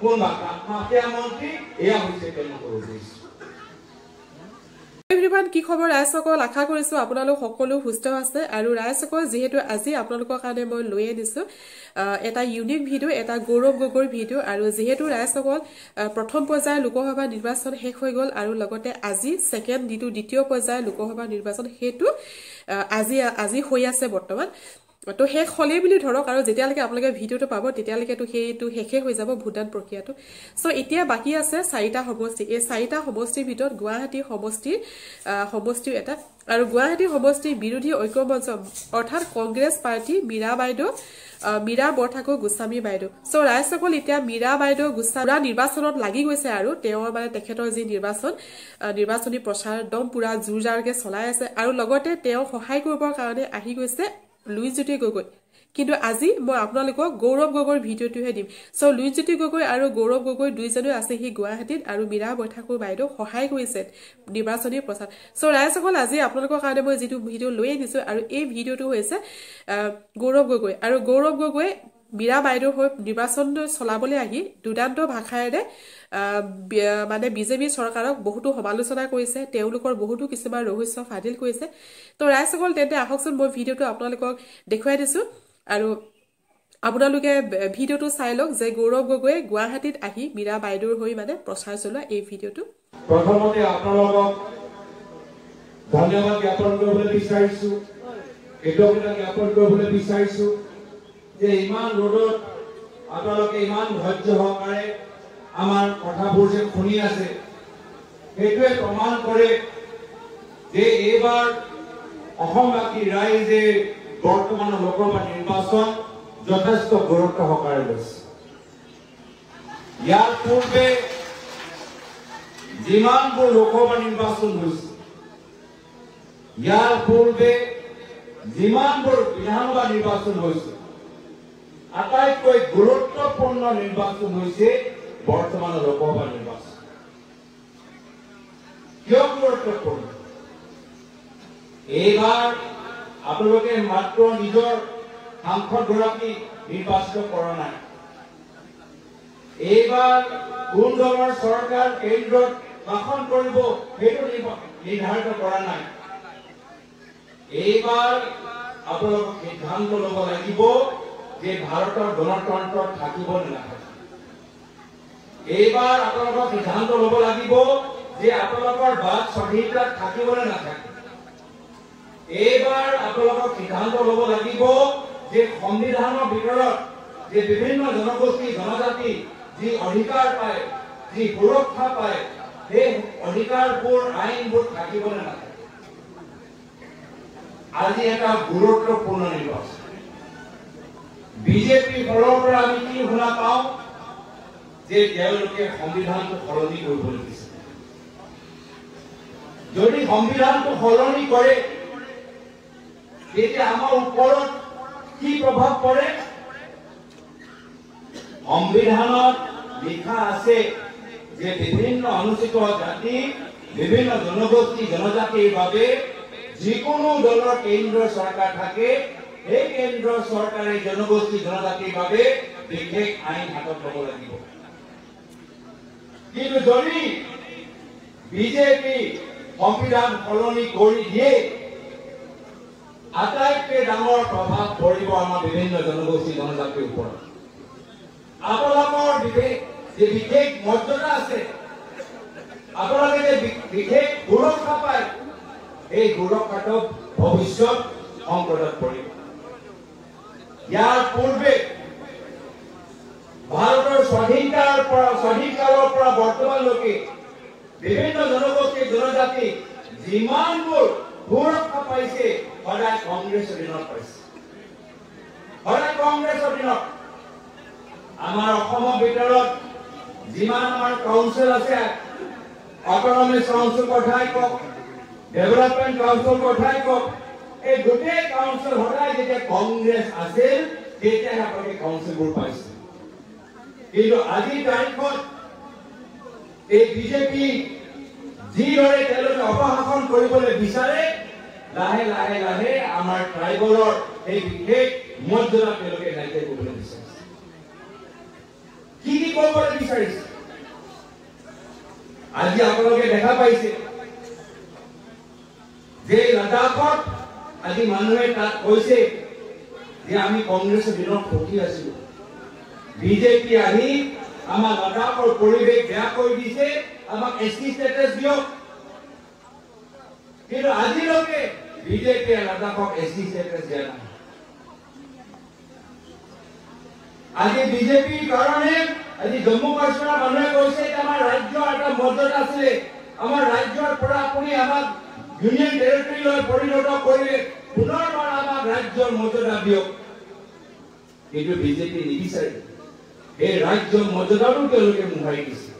কোনবা মাফিয়া মন্ত্ৰী এয়া হৈছে তেওঁলোকৰ উদ্দেশ্য এভৰিৱান কি খবৰ ৰাইজসকল আশা কৰিছো আপোনালোক সকলো সুস্থ আছে আৰু ৰাইজসকল যেহেতু আজি আপোনালোকৰ কাৰণে মই লৈ আনিছো এটা ইউনিক ভিডিও এটা গৌৰৱ গগৈৰ ভিডিও আৰু যেহেতু ৰাইজসকল প্ৰথম পৰ্যায়ৰ লোকসভা নিৰ্বাচন শেষ হৈ গল আৰু লগতে আজি সেকেন্ড দ্বিতীয় পৰ্যায়ৰ লোকসভা নিৰ্বাচন হেতু আজি হৈ আছে বৰ্তমান তো শেষ হলে বুলি ধৰক আৰু যেতিয়ালৈকে আপোনালোকে ভিডিওটো পাব তেতিয়ালৈকে তো সেইটো শেষে হৈ যাব ভোটদান প্ৰক্ৰিয়াটো সো এতিয়া বাকি আছে 4টা সমষ্টি এই 4টা সমষ্টিৰ ভিতৰত গুৱাহাটী সমষ্টিৰ এটা আৰু গুৱাহাটী সমষ্টিৰ বিৰোধী ঐক্যমঞ্চ অৰ্থাৎ কংগ্ৰেছ পাৰ্টি মীৰা বৰঠাকুৰ গোস্বামী বাইদেউ সো ৰাইজসকল এতিয়া মীৰা বাইদেউ গোস্বামী নিৰ্বাচনত লাগি গৈছে আৰু তেওঁৰ মানে তেখেতৰ যি নিৰ্বাচনী প্ৰচাৰ দম পুৰা জোৰজাৰকে চলাই আছে আৰু লগতে তেওঁ সহায় কৰিবৰ কাৰণে আহি গৈছে লুইজ্যোতি গগৈ কিন্তু আজি মই আপোনালোকক গৌৰৱ গগৈৰ ভিডিওটোহে দিম সো লুইজ্যোতি গগৈ আৰু গৌৰৱ গগৈ দুইজনে আছে হি গুৱাহাটীত আৰু মীৰা বৰঠাকুৰ বাইদেউ সহায় কৰিছে নিৰ্বাচনী প্ৰচাৰ সো ৰাইজসকল আজি আপোনালোকৰ কাৰণে মই যেটো ভিডিও লৈ আনিছো আৰু এই ভিডিওটো হৈছে গৌৰৱ গগৈ আৰু গৌৰৱ গগৈ মীৰা বাইদেউৰ হৈ নিৰ্বাচন চলাবলৈ আহি দুদান্ত ভাষাৰে মানে বিজেপি চৰকাৰক বহুতো সমালোচনা কৰিছে তেওঁলোকৰ বহুতো কিছুমান ৰহস্য ফাদিল কৰিছে তো ৰাইজসকল তেন্তে আহকচোন মই ভিডিওটো আপোনালোকক দেখুৱাই দিছো আৰু আপোনালোকে ভিডিওটো চাই লওক যে গৌৰৱ গগৈ গুৱাহাটীত আহি মীৰা বাইদেউৰ হৈ মানে প্ৰচাৰ চলোৱা এই ভিডিওটো প্ৰথমতে আপোনালোকক ধন্যবাদ জ্ঞাপন কৰিবলৈ বিচাৰিছো কৃতজ্ঞতা জ্ঞাপন কৰিবলৈ বিচাৰিছো যে ইমান ৰ'দত আপোনালোকে ইমান ধৈৰ্য সহকাৰে আমাৰ কথাবোৰ যে শুনি আছে সেইটোৱে প্ৰমাণ কৰে যে এইবাৰ অসমবাসী ৰাইজে বৰ্তমান লোকসভা নিৰ্বাচন যথেষ্ট গুৰুত্ব সহকাৰে লৈছে ইয়াৰ পূৰ্বে যিমানবোৰ লোকসভা নিৰ্বাচন হৈছে ইয়াৰ পূৰ্বে যিমানবোৰ বিধানসভা নিৰ্বাচন হৈছে আটাইতকৈ গুৰুত্বপূৰ্ণ নিৰ্বাচন হৈছে বৰ্তমানৰ লোকসভা নিৰ্বাচন কিয় গুৰুত্বপূৰ্ণ এইবাৰ আপোনালোকে মাত্ৰ নিজৰ সাংসদগৰাকী নিৰ্বাচিত কৰা নাই এইবাৰ কোন দলৰ চৰকাৰ কেন্দ্ৰত শাসন কৰিব সেইটো নিৰ্ধাৰিত কৰা নাই এইবাৰ আপোনালোকক সিদ্ধান্ত ল'ব লাগিব যে ভাৰতৰ গণতন্ত্ৰ থাকিব নে নাথাকিব এইবাৰ আপোনালোকক সিদ্ধান্ত ল'ব লাগিব যে আপোনালোকৰ বাক স্বাধীনতা থাকিব নে নাথাকিব এইবাৰ আপোনালোকক সিদ্ধান্ত ল'ব লাগিব যে সংবিধানৰ ভিতৰত যে বিভিন্ন জনগোষ্ঠী জনজাতি যি অধিকাৰ পায় যি সুৰক্ষা পায় সেই অধিকাৰবোৰ আইনবোৰ থাকিব নে নাথাকিব আজি এটা গুৰুত্বপূৰ্ণ নিৰ্বাচন বিজেপি ফালৰ পৰা আমি কি শুনা পাওঁ যে তেওঁলোকে সংবিধানটো সলনি কৰিবলৈ বিচাৰে যদি সংবিধানটো সলনি কৰে তেতিয়া আমাৰ ওপৰত কি প্ৰভাৱ পৰে সংবিধানত লিখা আছে যে বিভিন্ন অনুসূচিত জাতি বিভিন্ন জনগোষ্ঠী জনজাতিৰ বাবে যিকোনো দলৰ কেন্দ্ৰীয় চৰকাৰ থাকে এই কেন্দ্ৰীয় চৰকাৰে জনগোষ্ঠী জনজাতিৰ বাবে বিশেষ আইন হাতত ল'ব লাগিব কিন্তু যদি বিজেপি সংবিধান সলনি কৰি দিয়ে আটাইতকৈ ডাঙৰ প্ৰভাৱ পৰিব আমাৰ বিভিন্ন জনগোষ্ঠী জনজাতিৰ ওপৰত আপোনালোকৰ বিশেষ মৰ্যাদা আছে আপোনালোকে যে বিশেষ সুৰক্ষা পায় এই সুৰক্ষাটো ভৱিষ্যত সংকটত পৰিব ইয়াৰ পূৰ্বে ভাৰতৰ স্বাধীনকালৰ পৰা বৰ্তমানলৈকে বিভিন্ন জনগোষ্ঠী জনজাতি যিমানবোৰ সুৰক্ষা পাইছে সদায় কংগ্ৰেছৰ দিনত পাইছে সদায় কংগ্ৰেছৰ দিনত আমাৰ অসমৰ ভিতৰত যিমান আমাৰ কাউন্সিল আছে অট'নমাছ কাউন্সিল কথাই কওক ডেভেলপমেণ্ট কাউন্সিল কথাই কওক এই গোটেই কাউন্সিল সদায় যেতিয়া কংগ্ৰেছ আছিল তেতিয়াহে আপোনালোকে কাউন্সিলবোৰ পাইছে কিন্তু আজিৰ তাৰিখত এই বিজেপি যিদৰে তেওঁলোকে অপশাসন কৰিবলৈ বিচাৰে লাহে লাহে লাহে আমাৰ ট্ৰাইবলৰ এই বিশেষ মৰ্যাদা তেওঁলোকে নাইকিয়া কৰিবলৈ বিচাৰিছে কি কৰিবলৈ বিচাৰিছে আজি আপোনালোকে দেখা পাইছে যে লাডাখত আজি মানুহে তাত কৈছে যে আমি কংগ্ৰেছৰ দিনত ঠকি আছিলো বিজেপি আহি আমাৰ লাডাখৰ পৰিৱেশ বেয়া কৰি দিছে আমাক এছটি ষ্টেটাছ দিয়ক কিন্তু আজিলৈকে বিজেপিয়ে লাডাখক এছটি ষ্টেটাছ দিয়া নাই আজি বিজেপিৰ কাৰণে আজি জম্মু কাশ্মীৰৰ মানুহে কৈছে যে আমাৰ ৰাজ্যৰ এটা মৰ্যাদা আছিলে আমাৰ ৰাজ্যৰ পৰা আপুনি আমাক ইউনিয়ন টেৰিটৰীলৈ পৰিণত কৰিলে পুনৰবাৰ আমাক ৰাজ্যৰ মৰ্যাদা দিয়ক কিন্তু বিজেপি নিবিচাৰে এই ৰাজ্যৰ মৰ্যাদাটো তেওঁলোকে মোহাৰি দিছে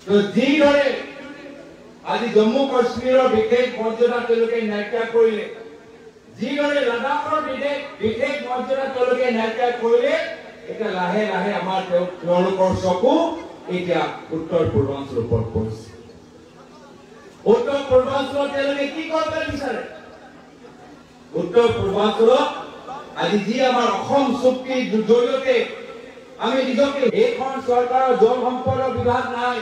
তো যিদৰে আজি জম্মু কাশ্মীৰৰ বিশেষ মৰ্যাদা তেওঁলোকে নাইকিয়া কৰিলে যিদৰে লাডাখৰ বিশেষ মৰ্যাদা তেওঁলোকে নাইকিয়া কৰিলে এতিয়া লাহে লাহে আমাৰ তেওঁলোকৰ চকু এতিয়া উত্তৰ পূৰ্বাঞ্চলৰ ওপৰত পৰিছে উত্তৰ পূৰ্বাঞ্চলত তেওঁলোকে কি কৰিব বিচাৰে উত্তৰ পূৰ্বাঞ্চলত আজি যি আমাৰ অসম চুক্তিৰ জৰিয়তে আমি নিজকে এইখন চৰকাৰৰ জল সম্পদ বিভাগ নাই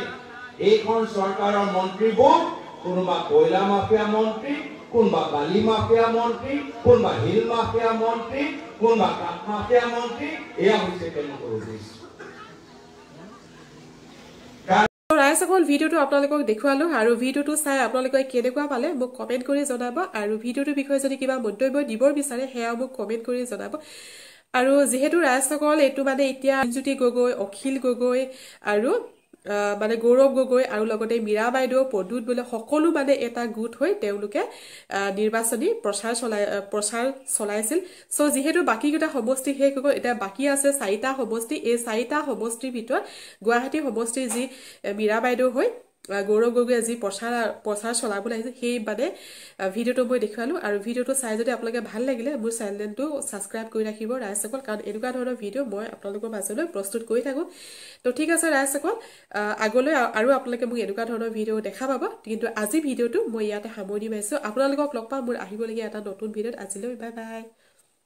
এইখন চৰকাৰৰ মন্ত্ৰীবোৰ কোনোবা কয়লা মাফিয়া মন্ত্ৰী কোনোবা বালি মাফিয়া মন্ত্ৰী কোনোবা হিল মাফিয়া মন্ত্ৰী কোনোবা কাঠ মাফিয়া মন্ত্ৰী এয়া হৈছে তেওঁলোকৰ উদ্দেশ্য ৰাইজসকল ভিডিঅ'টো আপোনালোকক দেখুৱালো আৰু ভিডিঅ'টো চাই আপোনালোকে কেনেকুৱা পালে মোক কমেণ্ট কৰি জনাব আৰু ভিডিঅ'টোৰ বিষয়ে যদি কিবা মন্তব্য দিব বিচাৰে সেয়া মোক কমেণ্ট কৰি জনাব আৰু যিহেতু ৰাইজসকল এইটো মানে এতিয়া জ্যোতি গগৈ অখিল গগৈ আৰু মানে গৌৰৱ গগৈ আৰু লগতে মীৰা বাইদেউ পদুত বোলে সকলো মানে এটা গোট হৈ তেওঁলোকে নিৰ্বাচনী প্ৰচাৰ চলাইছিল সো যেহেতু বাকিকেইটা সমষ্টি শেষ হৈ গ'ল এতিয়া বাকি আছে 4টা সমষ্টি এই 4টা সমষ্টিৰ ভিতৰত গুৱাহাটী সমষ্টিৰ যি মীৰা বাইদেউ হৈ গৌৰৱ গগৈ আজি প্ৰচাৰ চলাবলৈ আহিছে সেই মানে ভিডিঅ'টো মই দেখুৱালো আৰু ভিডিঅ'টো চাই যদি আপোনালোকে ভাল লাগিলে মোৰ চেনেলটো ছাবস্ক্ৰাইব কৰি ৰাখিব ৰাইজসকল কাৰণ এনেকুৱা ধৰণৰ ভিডিঅ' মই আপোনালোকৰ মাজলৈ প্ৰস্তুত কৰি থাকোঁ তো ঠিক আছে ৰাইজসকল আগলৈ আৰু আপোনালোকে মোক এনেকুৱা ধৰণৰ ভিডিঅ' দেখা পাব কিন্তু আজি ভিডিঅ'টো মই ইয়াতে সামৰণি মাৰিছোঁ আপোনালোকক লগ পাম মোৰ আহিবলগীয়া এটা নতুন ভিডিঅ'ত আজিলৈ বাই বাই